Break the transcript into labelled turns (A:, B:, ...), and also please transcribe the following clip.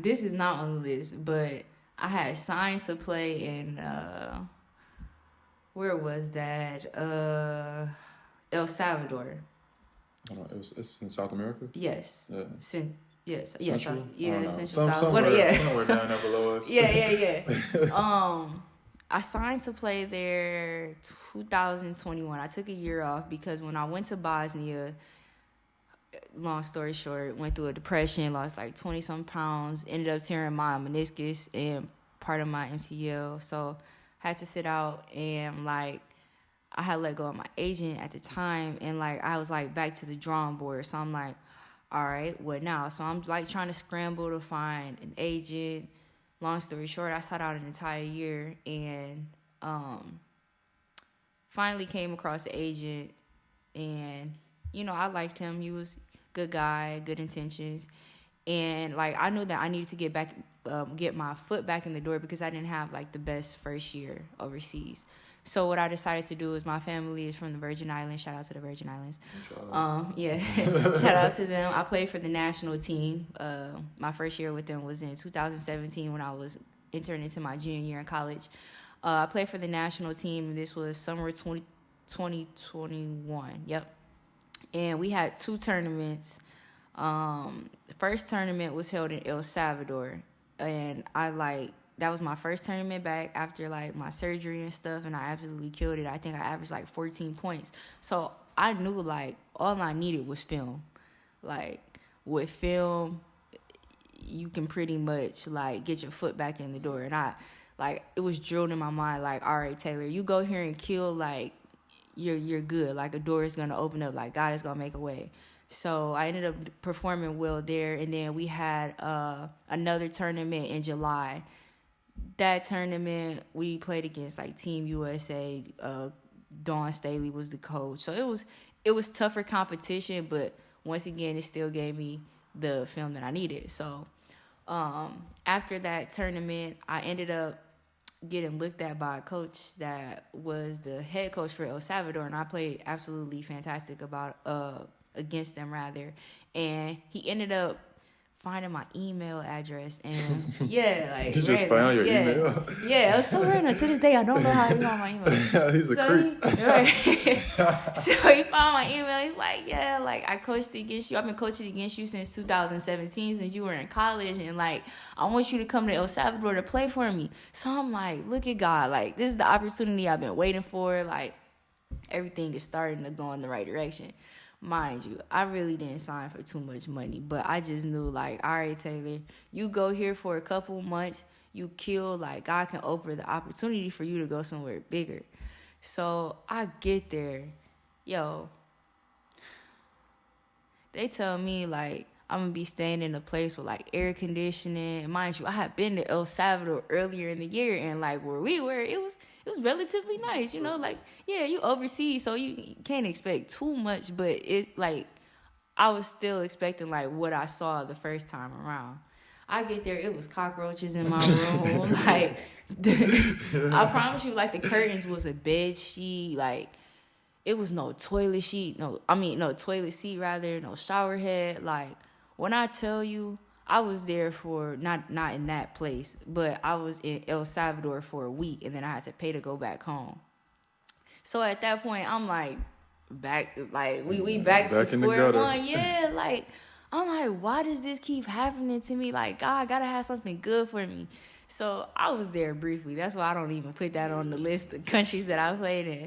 A: This is not on the list, but I had signed to play in where was that? El Salvador.
B: Hold on, it's in South America?
A: Yes.
B: Yeah.
A: Yes.
B: Central?
A: Central South.
B: Somewhere down there below us.
A: Yeah. I signed to play there 2021. I took a year off because when I went to Bosnia, long story short, went through a depression, lost like 20-some pounds, ended up tearing my meniscus and part of my MCL. So had to sit out, and like I had let go of my agent at the time, and like I was like back to the drawing board. So I'm like, all right, what now? So I'm like trying to scramble to find an agent. Long story short, I sat out an entire year and finally came across the agent, and I liked him. He was a good guy, good intentions. And like I knew that I needed to get my foot back in the door because I didn't have like the best first year overseas. So what I decided to do is, my family is from the Virgin Islands. Shout out to the Virgin Islands. Shout out to them. I played for the national team. My first year with them was in 2017 when I was entering into my junior year in college. I played for the national team, and this was summer 2021. Yep. And we had 2 tournaments. The first tournament was held in El Salvador, and that was my first tournament back after like my surgery and stuff, and I absolutely killed it. I think I averaged like 14 points. So I knew like all I needed was film. Like with film, you can pretty much like get your foot back in the door. And it was drilled in my mind like, all right, Taylor, you go here and kill, like you're good. Like a door is gonna open up. Like God is gonna make a way. So I ended up performing well there, and then we had another tournament in July. That tournament, we played against like Team USA. Dawn Staley was the coach, so it was tougher competition. But once again, it still gave me the film that I needed. So after that tournament, I ended up getting looked at by a coach that was the head coach for El Salvador, and I played absolutely fantastic against them rather. And he ended up finding my email address, and
B: you just found your email?
A: Yeah, it was so random. To this day, I don't know how he found my email.
B: He's a creep.
A: So he found my email. He's like, yeah, like I coached against you. I've been coaching against you since 2017, since you were in college, and like I want you to come to El Salvador to play for me. So I'm like, look at God, like this is the opportunity I've been waiting for. Like everything is starting to go in the right direction. Mind you, I really didn't sign for too much money, but I just knew like, all right, Taylor, you go here for a couple months, you kill, like God can open the opportunity for you to go somewhere bigger. So I get there, they tell me like I'm gonna be staying in a place with like air conditioning. And mind you, I had been to El Salvador earlier in the year, and like where we were, it was relatively nice, like, yeah, you overseas, so you can't expect too much, but it like I was still expecting like what I saw the first time around. I get there, it was cockroaches in my room. Like I promise you, like the curtains was a bed sheet, like it was no toilet sheet, no toilet seat rather, no shower head. Like when I tell you, I was there for not in that place, but I was in El Salvador for a week, and then I had to pay to go back home. So at that point, I'm like back, like we back to square one. Yeah, like I'm like, why does this keep happening to me? Like God gotta have something good for me. So I was there briefly. That's why I don't even put that on the list of countries that I played in.